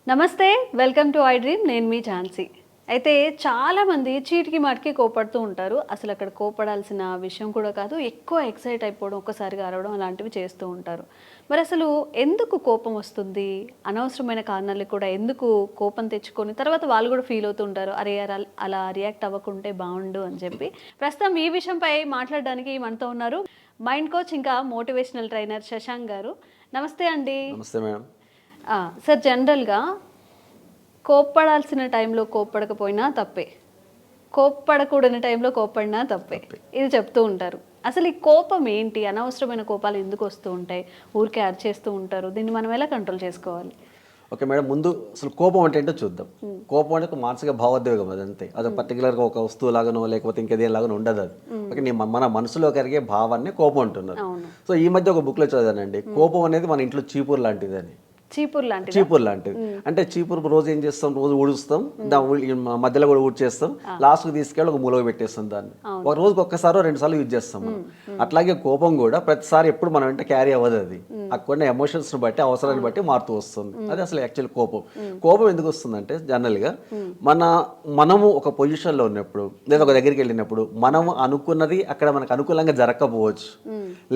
నమస్తే, welcome to I dream. నేను మీ ఝాన్సీ. అయితే చాలామంది చీటికి మాటికి కోపడుతూ ఉంటారు. అసలు అక్కడ కోపడాల్సిన విషయం కూడా కాదు, ఎక్కువ ఎక్సైట్ అయిపోవడం, ఒక్కసారిగా అరవడం అలాంటివి చేస్తూ ఉంటారు. మరి అసలు ఎందుకు కోపం వస్తుంది? అనవసరమైన కారణాలకు కూడా ఎందుకు కోపం తెచ్చుకొని తర్వాత వాళ్ళు కూడా ఫీల్ అవుతూ ఉంటారు, అరే అలా రియాక్ట్ అవ్వకుంటే బాగుండు అని చెప్పి. ప్రస్తుతం ఈ విషయంపై మాట్లాడడానికి మనతో ఉన్నారు మైండ్ కోచ్ ఇంకా మోటివేషనల్ ట్రైనర్ శశాంక్ గారు. నమస్తే అండి. నమస్తే మేడం. సార్, జనరల్గా కోప్పడాల్సిన టైంలో కోప్పడకపోయినా తప్పే, కోప్పడకూడని టైంలో కోప్పడినా తప్పే, ఇది చెప్తూ ఉంటారు. అసలు ఈ కోపం ఏంటి? అనవసరమైన కోపాలు ఎందుకు వస్తూ ఉంటాయి? ఊరికే అరిచేస్తూ ఉంటారు. దీన్ని మనం ఎలా కంట్రోల్ చేసుకోవాలి? ఓకే మేడం, ముందు అసలు కోపం అంటే ఏంటో చూద్దాం. కోపం అంటే ఒక మానసిక భావోద్వేగం, అది అంతే. అది పర్టికులర్గా ఒక వస్తువు లాగానో లేకపోతే ఇంకేదేలాగానో ఉండదు. అది ఓకే, మన మనసులో కరిగే భావాన్ని కోపం అంటున్నారు. సో ఈ మధ్య ఒక బుక్లో చదివానండి, కోపం అనేది మన ఇంట్లో చీపురు లాంటిది అని. చీపురు లాంటిది అంటే చీపురు రోజు ఏం చేస్తాం, రోజు ఊడుస్తాం, మధ్యలో కూడా ఊడ్చేస్తాం, లాస్ట్కి తీసుకెళ్ళి ఒక మూలగా పెట్టేస్తాం దాన్ని. ఒక రోజుకి ఒక్కసారో 2 సార్లు యూజ్ చేస్తాం మనం. అట్లాగే కోపం కూడా ప్రతిసారి ఎప్పుడు మనం వెంట క్యారీ అవ్వదు. అది అక్కడ ఎమోషన్స్ బట్టి, అవసరాన్ని బట్టి మారుతూ వస్తుంది. అది అసలు యాక్చువల్ కోపం. కోపం ఎందుకు వస్తుందంటే జనరల్గా మనము ఒక పొజిషన్లో ఉన్నప్పుడు లేదా ఒక దగ్గరికి వెళ్ళినప్పుడు మనం అనుకున్నది అక్కడ మనకు అనుకూలంగా జరగకపోవచ్చు,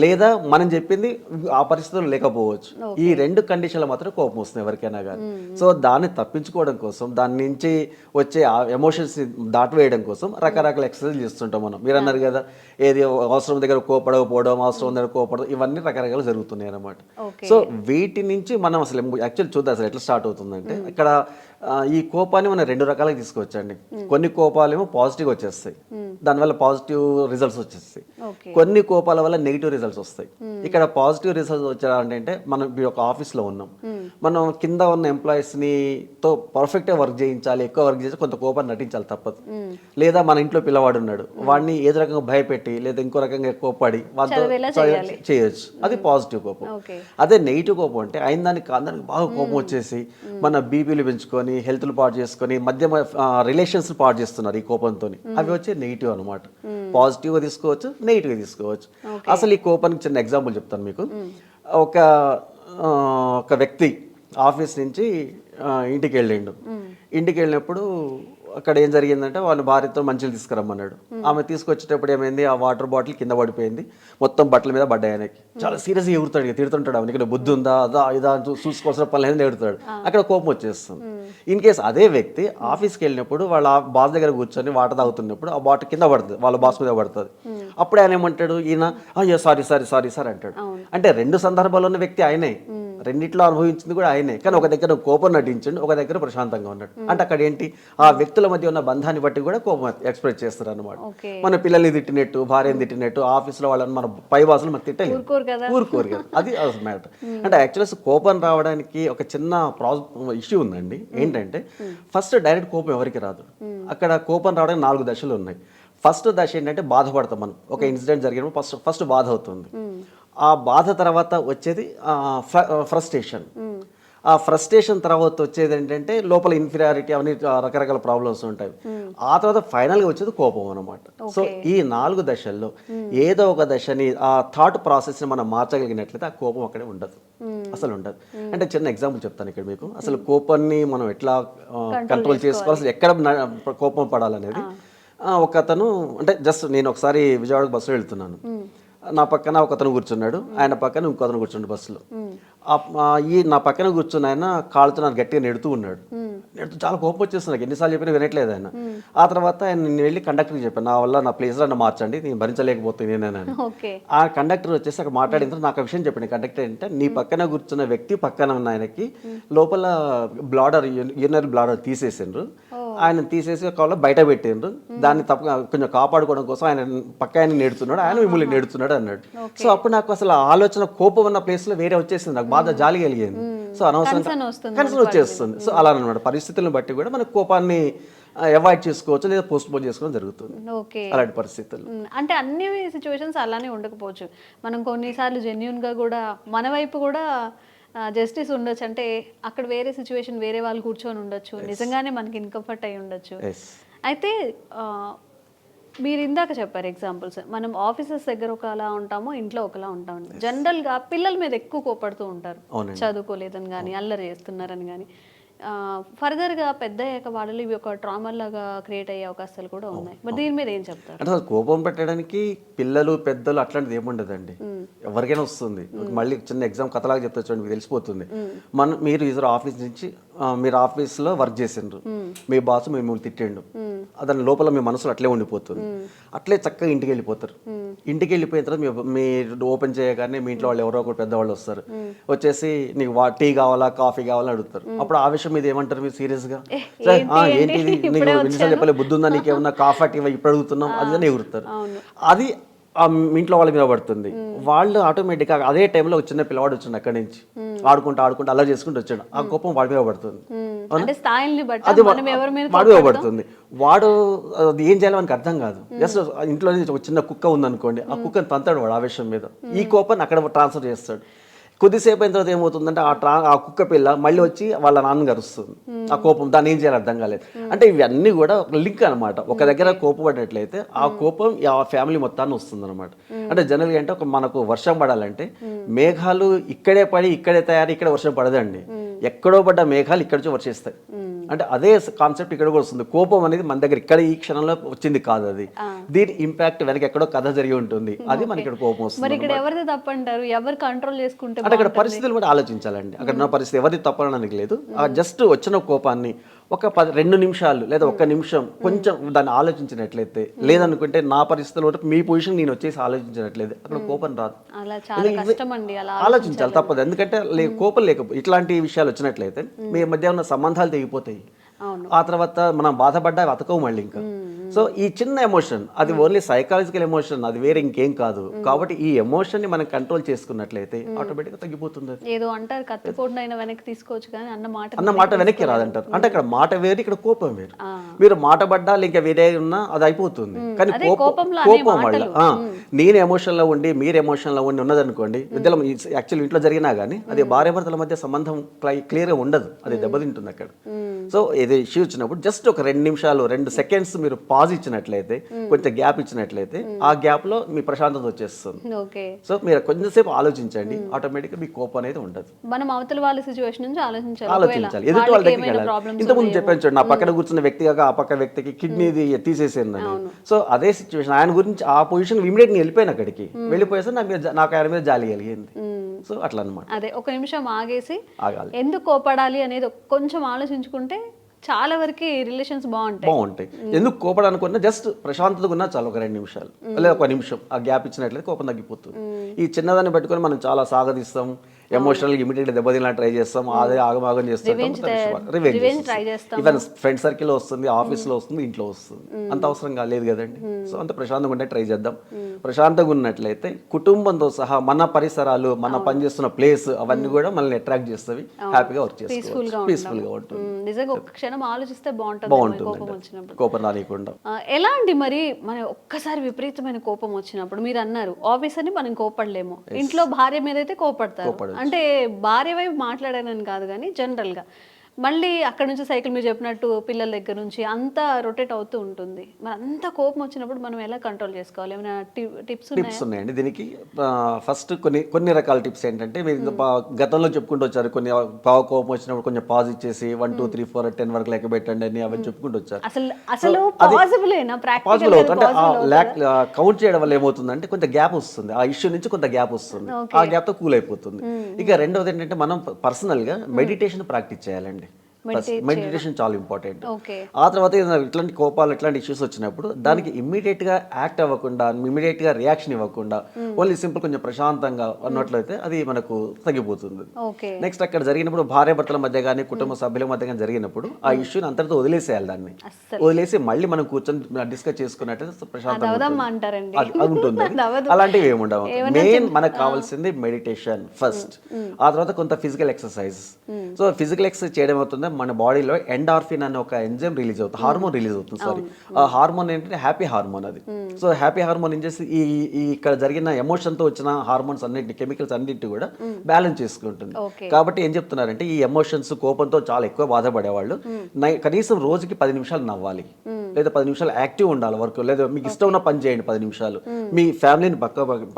లేదా మనం చెప్పింది ఆ పరిస్థితుల్లో లేకపోవచ్చు. ఈ 2 కండిషన్ల మాత్రం కోపం వస్తుంది ఎవరికైనా కానీ. సో దాన్ని తప్పించుకోవడం కోసం, దాని నుంచి వచ్చే ఎమోషన్స్ దాటివేయడం కోసం రకరకాల ఎక్సర్సైజ్ చేస్తుంటాం మనం. మీరు అన్నారు కదా, ఏది అవసరం దగ్గర కోపడకపోవడం, అవసరం దగ్గర కోపడడం, ఇవన్నీ రకరకాలు జరుగుతున్నాయి అన్నమాట. సో వీటి నుంచి మనం అసలు యాక్చువల్ చూద్దాం అసలు ఎట్లా స్టార్ట్ అవుతుందంటే, ఇక్కడ ఈ కోపాన్ని మనం 2 రకాలుగా తీసుకోవచ్చండి. కొన్ని కోపాలు ఏమో పాజిటివ్ వచ్చేస్తాయి, దానివల్ల పాజిటివ్ రిజల్ట్స్ వచ్చేస్తాయి. కొన్ని కోపాల వల్ల నెగిటివ్ రిజల్ట్స్ వస్తాయి. ఇక్కడ పాజిటివ్ రిజల్ట్స్ వచ్చాయంటే, మనం ఒక ఆఫీస్లో ఉన్నాం, మనం కింద ఉన్న ఎంప్లాయీస్ని తో పర్ఫెక్ట్గా వర్క్ చేయించాలి, ఎక్కువ వర్క్ చేసి కొంత కోపాన్ని నటించాలి తప్పదు. లేదా మన ఇంట్లో పిల్లవాడు ఉన్నాడు, వాడిని ఏదో రకంగా భయపెట్టి లేదా ఇంకో రకంగా కోపడి వాళ్ళతో చేయొచ్చు. అది పాజిటివ్ కోపం. అదే నెగిటివ్ కోపం అంటే అయిన దానికి కాదానికి బాగా కోపం వచ్చేసి మన బీపీలు పెంచుకొని, హెల్త్లు పాడు చేసుకొని, మధ్య రిలేషన్స్ పాడు చేస్తున్నారు ఈ కోపంతో. అవి వచ్చే నెగిటివ్ అనమాట. పాజిటివ్గా తీసుకోవచ్చు, నెగిటివ్గా తీసుకోవచ్చు. అసలు ఈ కోపానికి చిన్న ఎగ్జాంపుల్ చెప్తాను మీకు. ఒక వ్యక్తి ఆఫీస్ నుంచి ఇంటికి వెళ్ళిండు. ఇంటికి వెళ్ళినప్పుడు అక్కడ ఏం జరిగిందంటే, వాళ్ళ భార్యతో మంచిలు తీసుకురమ్మన్నాడు. ఆమె తీసుకొచ్చేటప్పుడు ఏమైంది, ఆ వాటర్ బాటిల్ కింద పడిపోయింది, మొత్తం బట్టల మీద పడ్డాయి. ఆయనకి చాలా సీరియస్గా ఎగురుతాడు, తిడుతుంటాడు. అవన్నీ బుద్ధి ఉందా, అదా ఇదా చూసుకోవాల్సిన పని లేదని ఎగురుతాడు. అక్కడ కోపం వచ్చేస్తుంది. ఇన్ కేస్ అదే వ్యక్తి ఆఫీస్కి వెళ్ళినప్పుడు వాళ్ళ బాస్ దగ్గర కూర్చొని వాటర్ తాగుతున్నప్పుడు ఆ బాటిల్ కింద పడుతుంది, వాళ్ళ బాస్ మీద పడుతుంది. అప్పుడు ఆయన ఏమంటాడు, ఈయన సారీ సారీ సారీ సార్ అంటాడు. అంటే 2 సందర్భాల్లో ఉన్న వ్యక్తి ఆయనే, రెండిట్లో అనుభవించింది కూడా ఆయనే. కానీ ఒక దగ్గర కోపం నటించండి, ఒక దగ్గర ప్రశాంతంగా ఉన్నాడు. అంటే అక్కడ ఏంటి, ఆ వ్యక్తుల మధ్య ఉన్న బంధాన్ని బట్టి కూడా కోపం ఎక్స్ప్రెస్ చేస్తారు అనమాట. మన పిల్లల్ని తిట్టినట్టు, భార్యను తిట్టినట్టు, ఆఫీస్లో వాళ్ళని మన పై బాసులు మనకు తిట్టలేదు, ఊరుకోరు కదా. అది మ్యాటర్. అంటే యాక్చువల్గా కోపం రావడానికి ఒక చిన్న ఇష్యూ ఉందండి. ఏంటంటే, ఫస్ట్ డైరెక్ట్ కోపం ఎవరికి రాదు. అక్కడ కోపం రావడానికి 4 దశలు ఉన్నాయి. ఫస్ట్ దశ ఏంటంటే, బాధపడతాం మనం. ఒక ఇన్సిడెంట్ జరిగినప్పుడు ఫస్ట్ బాధ అవుతుంది. ఆ బాధ తర్వాత వచ్చేది ఫ్రస్ట్రేషన్. ఆ ఫ్రస్ట్రేషన్ తర్వాత వచ్చేది ఏంటంటే, లోపల ఇన్ఫీరియారిటీ, అవన్నీ రకరకాల ప్రాబ్లమ్స్ ఉంటాయి. ఆ తర్వాత ఫైనల్గా వచ్చేది కోపం అనమాట. సో ఈ 4 దశల్లో ఏదో ఒక దశని, ఆ థాట్ ప్రాసెస్ని మనం మార్చగలిగినట్లయితే ఆ కోపం అక్కడే ఉండదు, అసలు ఉండదు. అంటే చిన్న ఎగ్జాంపుల్ చెప్తాను ఇక్కడ మీకు. అసలు కోపాన్ని మనం ఎట్లా కంట్రోల్ చేసుకోవాలి, అసలు ఎక్కడ కోపం పడాలనేది. ఒక అతను, అంటే జస్ట్ నేను ఒకసారి విజయవాడ బస్సులో వెళ్తున్నాను. నా పక్కన ఒక అతను కూర్చున్నాడు, ఆయన పక్కన ఇంకో అతను కూర్చున్నాడు బస్సులో. నా పక్కన కూర్చున్న ఆయన కాళ్ళతో నాకు గట్టిగా నెడుతూ ఉన్నాడు. చాలా కోపం వచ్చేస్తుంది నాకు, ఎన్నిసార్లు చెప్పినా వినట్లేదు ఆయన. ఆ తర్వాత నేను వెళ్ళి కండక్టర్కి చెప్పాను, నా వల్ల నా ప్లేస్లో నన్ను మార్చండి, నేను భరించలేకపోతున్నాను. ఆ కండక్టర్ వచ్చేసి అక్కడ మాట్లాడిన తర్వాత నాకు ఆ విషయం చెప్పండి. కండక్టర్ ఏంటంటే, నీ పక్కన కూర్చున్న వ్యక్తి పక్కన ఉన్న ఆయనకి లోపల యూరినరీ బ్లాడర్ తీసేసిండ్రు, ఆయన తీసేసి కాళ్ళ బయట పెట్టిండ్రు. దాన్ని కొంచెం కాపాడుకోవడం కోసం ఆయన పక్క ఆయన నేడుతున్నాడు, ఆయన మిమ్మల్ని నేడుతున్నాడు అన్నాడు. సో అప్పుడు నాకు అసలు ఆలోచన, కోపం ఉన్న ప్లేస్లో వేరే వచ్చేసింది, నాకు బాధ జాలి కలిగింది. సో అనవసరంగా కన్సర్న్ వచ్చేస్తుంది. సో అలా అనమాట, పరిస్థితులను బట్టి కూడా మన కోపాన్ని అవాయిడ్ చేసుకోవచ్చు, లేదా పోస్ట్ పోన్ చేసుకోవడం జరుగుతుంది అలాంటి పరిస్థితులు. అంటే అన్ని సిచ్యువేషన్స్ అలానే ఉండకపోవచ్చు. మనం కొన్నిసార్లు జెన్యున్గా కూడా మన వైపు కూడా జస్టిస్ ఉండొచ్చు. అంటే అక్కడ వేరే సిచ్యువేషన్, వేరే వాళ్ళు కూర్చొని ఉండొచ్చు, నిజంగానే మనకి ఇన్కంఫర్ట్ అయి ఉండొచ్చు. అయితే మీరు ఇందాక చెప్పారు ఎగ్జాంపుల్స్, మనం ఆఫీసెస్ దగ్గర ఒకలా ఉంటాము, ఇంట్లో ఒకలా ఉంటాము. జనరల్గా పిల్లల మీద ఎక్కువ కోపడుతూ ఉంటారు, చదువుకోలేదని కానీ, అల్లరి చేస్తున్నారని కానీ. ఫర్దర్గా పెద్ద అయ్యాక వాళ్ళలో ఇవి ఒక ట్రామా లాగా క్రియేట్ అయ్యే అవకాశాలు కూడా ఉన్నాయి. మరి దీని మీద ఏం చెప్తారు? అంటే అసలు కోపం పెట్టడానికి పిల్లలు పెద్దలు అట్లాంటిది ఏముండదండి, ఎవరికైనా వస్తుంది. మళ్ళీ చిన్న ఎగ్జామ్ కథలాగా చెప్తా చూడండి, మీకు తెలిసిపోతుంది. మీరు ఇద్దరు ఆఫీస్ నుంచి మీరు ఆఫీస్లో వర్క్ చేసిండ్రు, మీ బాస్ మిమ్మల్ని తిట్టిండు, దాని లోపల మీ మనసులో అట్లే ఉండిపోతుంది. అట్లే చక్కగా ఇంటికి వెళ్ళిపోతారు. ఇంటికి వెళ్ళిపోయిన తర్వాత మీరు ఓపెన్ చేయగానే మీ ఇంట్లో వాళ్ళు ఎవరో ఒకరు పెద్దవాళ్ళు వస్తారు, వచ్చేసి నీకు టీ కావాలా కాఫీ కావాలని అడుగుతారు. అప్పుడు ఆ విషయం మీద ఏమంటారు మీరు సీరియస్గా? ఏంటిది నీకు ఎన్నిసార్లు చెప్పలే, బుద్ధి ఉందా నీకేమన్నా, కాఫీ టీ ఇప్పుడు అడుగుతున్నాం అది ఎగురుతారు. అది ఇంట్లో వాళ్ళ మీద పడుతుంది. వాళ్ళు ఆటోమేటిక్గా అదే టైంలో ఒక చిన్న పిల్లవాడు వచ్చాడు అక్కడి నుంచి ఆడుకుంటూ అలా చేసుకుంటూ వచ్చాడు, ఆ కోపం వాడి మీద పడుతుంది. అది వాడి మీద పడుతుంది. వాడు అది ఏం చేయాలో మనకు అర్థం కాదు. జస్ట్ ఇంట్లో ఒక చిన్న కుక్క ఉందనుకోండి, ఆ కుక్కని తంతాడు వాడు ఆ విషయం మీద, ఈ కోపాన్ని అక్కడ ట్రాన్స్ఫర్ చేస్తాడు. కొద్దిసేపు అయిన తర్వాత ఏమవుతుందంటే ఆ కుక్క పిల్ల మళ్ళీ వచ్చి వాళ్ళ నాన్న గరుస్తుంది. ఆ కోపం దాన్ని ఏం చేయాలి అర్థం కాలేదు. అంటే ఇవన్నీ కూడా ఒక లింక్ అనమాట. ఒక దగ్గర కోపపడినట్లయితే ఆ కోపం ఆ ఫ్యామిలీ మొత్తాన్ని వస్తుంది అనమాట. అంటే జనరల్గా అంటే మనకు వర్షం పడాలంటే మేఘాలు ఇక్కడే పడి ఇక్కడే తయారు, ఇక్కడ వర్షం పడదండి. ఎక్కడో పడ్డ మేఘాలు ఇక్కడ నుంచి వర్షిస్తాయి. అంటే అదే కాన్సెప్ట్ ఇక్కడ కూడా వస్తుంది. కోపం అనేది మన దగ్గర ఇక్కడ ఈ క్షణంలో వచ్చింది కాదు, అది దీని ఇంపాక్ట్ వెనక ఎక్కడో కథ జరిగి ఉంటుంది, అది మనకి ఇక్కడ కోపం వస్తుంది. మరి ఇక్కడ ఎవరిది తప్పంటారు? ఎవరు కంట్రోల్ చేసుకుంటే అంటే అక్కడ పరిస్థితులు కూడా ఆలోచించాలండి. అక్కడ ఉన్న పరిస్థితి ఎవరిది తప్పనడానికి లేదు. జస్ట్ వచ్చిన కోపాన్ని ఒక 2 నిమిషాలు లేదా 1 నిమిషం కొంచెం దాన్ని ఆలోచించినట్లయితే, లేదనుకుంటే నా పరిస్థితులు కూడా మీ పొజిషన్ నేను వచ్చేసి ఆలోచించినట్లయితే అక్కడ కోపం రాదు. ఆలోచించాలి తప్పదు. ఎందుకంటే కోపం లేకపోతే ఇట్లాంటి విషయాలు వచ్చినట్లయితే మీ మధ్య ఉన్న సంబంధాలు తెగిపోతాయి. ఆ తర్వాత మనం బాధపడ్డా అతకవు మళ్ళీ ఇంకా. సో ఈ చిన్న ఎమోషన్ అది ఓన్లీ సైకాలజికల్ ఎమోషన్, అది వేరే ఇంకేం కాదు. కాబట్టి ఈ ఎమోషన్ ని మనం కంట్రోల్ చేసుకున్నట్లయితే ఆటోమేటిక్ గా తగ్గిపోతుంది. ఏదో అంటారు కత్తిపోటునైనా వెనక్కి తీసుకోవచ్చు కానీ అన్న మాట వెనక్కి రాదంటారు. అంటే అక్కడ మాట వేరు, ఇక్కడ కోపం వేరు. మీరు మాట పడ్డా ఇంకా వేరే ఉన్నా అది అయిపోతుంది. కానీ కోపం వల్ల నేను ఎమోషన్ లో ఉండి మీరు ఎమోషన్ లో ఉండి ఉన్నదనుకోండి, ఇద్దరు యాక్చువల్ ఇంట్లో జరిగినా కానీ అది భార్యాభర్తల మధ్య సంబంధం క్లియర్ గా ఉండదు, అది దెబ్బతింటుంది అక్కడ. సో ఏదో ఇష్యూ వచ్చినప్పుడు జస్ట్ ఒక 2 నిమిషాలు 2 సెకండ్స్ మీరు పాజ్ ఇచ్చినట్లయితే, కొంచెం గ్యాప్ ఇచ్చినట్లయితే ఆ గ్యాప్ లో మీ ప్రశాంతత వచ్చేస్తుంది. సో మీరు కొంచెంసేపు ఆలోచించండి, ఆటోమేటిక్ మీ కోపం అనేది ఉండదు. మనం అవతల వాళ్ళ సిచువేషన్ నుంచి ఆలోచించాలి. ఎదుటి వాళ్ళ దగ్గరికి వెళ్ళాలి. ఇంతకుముందు చెప్పాను చూడండి, నా పక్కన కూర్చున్న వ్యక్తి కాక ఆ పక్క వ్యక్తికి కిడ్నీది తీసేసిందని. సో అదే సిచ్యువేషన్ ఆయన గురించి ఆ పొజిషన్ ఇమీడియట్ వెళ్ళిపోయాను అక్కడికి, వెళ్ళిపోయేసి నాకు ఆయన మీద జాలి కలిగింది. సో అట్లా అనమాట. అదే ఒక నిమిషం ఆగేసి ఎందుకు కోపడాలి అనేది కొంచెం ఆలోచించుకుంటే చాలా వరకు రిలేషన్స్ బాగుంటాయి. ఎందుకు కోపడం అనుకున్నా జస్ట్ ప్రశాంతతగా ఉన్నా చాలు, ఒక 2 నిమిషాలు లేదా 1 నిమిషం ఆ గ్యాప్ ఇచ్చినట్లయితే కోపం తగ్గిపోతుంది. ఈ చిన్నదాన్ని పెట్టుకొని మనం చాలా సాగదీస్తాం, ఎమోషనల్ ఇమీడియట్ దెబ్బతిలా ట్రై చేస్తాం, అదే ఆగమాగం చేస్తాం, ఈవెన్ ఫ్రెండ్ సర్కిల్ లో వస్తుంది, ఆఫీస్ లో వస్తుంది, ఇంట్లో వస్తుంది. అంత అవసరం కాలేదు కదండి. సో అంత ప్రశాంతంగా ఉంటే ట్రై చేద్దాం. ప్రశాంతంగా ఉన్నట్లయితే కుటుంబంతో సహా మన పరిసరాలు, మన పనిచేస్తున్న ప్లేస్ అవన్నీ కూడా మనల్ని అట్రాక్ట్ చేస్తాయి, హ్యాపీగా వర్క్ చేసుకోవచ్చు, పీస్ఫుల్ గా ఉంటుంది. నిజంగా ఒక క్షణం ఆలోచిస్తే బాగుంటుంది కోపం రానికుండా. ఎలాంటి మరి మన ఒక్కసారి విపరీతమైన కోపం వచ్చినప్పుడు మీరు అన్నారు ఆఫీస్ అని మనం కోపడలేము, ఇంట్లో భార్య మీద అయితే కోపడతారు. అంటే భార్య వైపు మాట్లాడానని కాదు కానీ జనరల్గా మళ్ళీ అక్కడ నుంచి సైకిల్ మీరు చెప్పినట్టు పిల్లల దగ్గర నుంచి అంతా రొటేట్ అవుతూ ఉంటుంది. మరి అంత కోపం వచ్చినప్పుడు మనం ఎలా కంట్రోల్ చేసుకోవాలి? ఏమైనా టిప్స్ ఉన్నాయండి దీనికి? ఫస్ట్ కొన్ని రకాల టిప్స్ ఏంటంటే, మీరు గతంలో చెప్పుకుంటూ వచ్చారు, కొన్ని కోపం వచ్చినప్పుడు కొంచెం పాజ్ ఇచ్చేసి 1 2 3 4 10 వరకు లెక్క పెట్టండి అని అవన్నీ చెప్పుకుంటూ వచ్చారు. అసలు పాసిబుల్ అవుతుంది. కౌంట్ చేయడం వల్ల ఏమవుతుందంటే కొంత గ్యాప్ వస్తుంది, ఆ ఇష్యూ నుంచి కొంత గ్యాప్ వస్తుంది, ఆ గ్యాప్ తో కూల్ అయిపోతుంది. ఇక రెండవది ఏంటంటే మనం పర్సనల్ గా మెడిటేషన్ ప్రాక్టీస్ చేయాలండి. మెడిటేషన్ చాలా ఇంపార్టెంట్. ఆ తర్వాత ఇట్లాంటి కోపాలు ఇట్లాంటి ఇష్యూస్ వచ్చినప్పుడు దానికి ఇమ్మీడియట్ గా యాక్ట్ అవ్వకుండా, ఇమ్మీడియట్ గా రియాక్షన్ ఇవ్వకుండా ఓన్లీ సింపుల్ కొంచెం ప్రశాంతంగా అన్నట్లయితే అది మనకు తగ్గిపోతుంది. నెక్స్ట్ అక్కడ జరిగినప్పుడు భార్య భర్తల మధ్య కానీ కుటుంబ సభ్యుల మధ్య కానీ జరిగినప్పుడు ఆ ఇష్యూని అంతటితో వదిలేసేయాలి. దాన్ని వదిలేసి మళ్ళీ మనం కూర్చొని డిస్కస్ చేసుకున్నట్లయితే ప్రశాంతంగా ఉంటుంది. అలాంటివి ఏముండవు. మెయిన్ మనకు కావాల్సింది మెడిటేషన్ ఫస్ట్, ఆ తర్వాత కొంత physical exercise. So physical exercise చేయడం అవుతుంది మన బాడీలో ఎండార్ఫిన్ అనే ఒక ఎంజైమ్ రిలీజ్ అవుతుంది, హార్మోన్ రిలీజ్ అవుతుంది. సారీ, ఆ హార్మోన్ ఏంటంటే హ్యాపీ హార్మోన్ అది. సో హ్యాపీ హార్మోన్ ఏం చేసి ఈ ఇక్కడ జరిగిన ఎమోషన్ తో వచ్చిన హార్మోన్స్ అన్నింటి, కెమికల్స్ అన్నింటి కూడా బ్యాలెన్స్ చేసుకుంటుంది. కాబట్టి ఏం చెప్తున్నారంటే ఈ ఎమోషన్స్ కోపంతో చాలా ఎక్కువ బాధపడేవాళ్ళు కనీసం రోజుకి 10 నిమిషాలు నవ్వాలి, లేదా 10 నిమిషాలు యాక్టివ్ ఉండాలి వర్క్, లేదా మీకు ఇష్టం ఉన్న పని చేయండి 10 నిమిషాలు. మీ ఫ్యామిలీని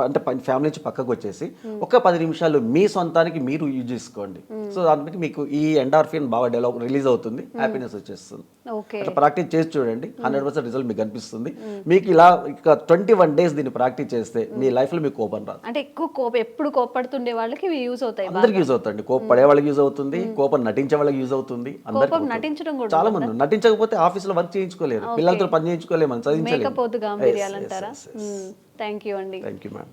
అంటే ఫ్యామిలీ నుంచి పక్కకు వచ్చేసి ఒక 10 నిమిషాలు మీ సొంతానికి మీరు యూజ్ చేసుకోండి. సో దానికి మీకు ఈ ఎండార్ఫిన్ బాగా డెవలప్ బాడీలో రిలీజ్ అవుతుంది, హ్యాపీనెస్ వచ్చేస్తుంది. ఓకే. అట్లా ప్రాక్టీస్ చేసి చూడండి, 100% రిజల్ట్ మీకు కనిపిస్తుంది. మీకు ఇలా ఇక 21 days దీన్ని ప్రాక్టీస్ చేస్తే మీ లైఫ్లో మీకు కోపం రాదు. అంటే ఎక్కువ ఎప్పుడు కోపడుతుండే వాళ్ళకి ఇవి యూజ్ అవుతాయి. అందరికి యూజ్ అవుతుంది. కోపం పడే వాళ్ళకి యూజ్ అవుతుంది, కోపం నటించే వాళ్ళకి యూజ్ అవుతుంది. కోపం నటించడం కూడా చాలా మంది నటించకపోతే ఆఫీస్లో వర్క్ చేయించుకోలేరు, పిల్లలతో పని చేయించుకోలేము, మనం చదివించలేము. మేకపోతు గాంభీర్యాలంటారా? థ్యాంక్ యూ అండి. Thank you ma'am.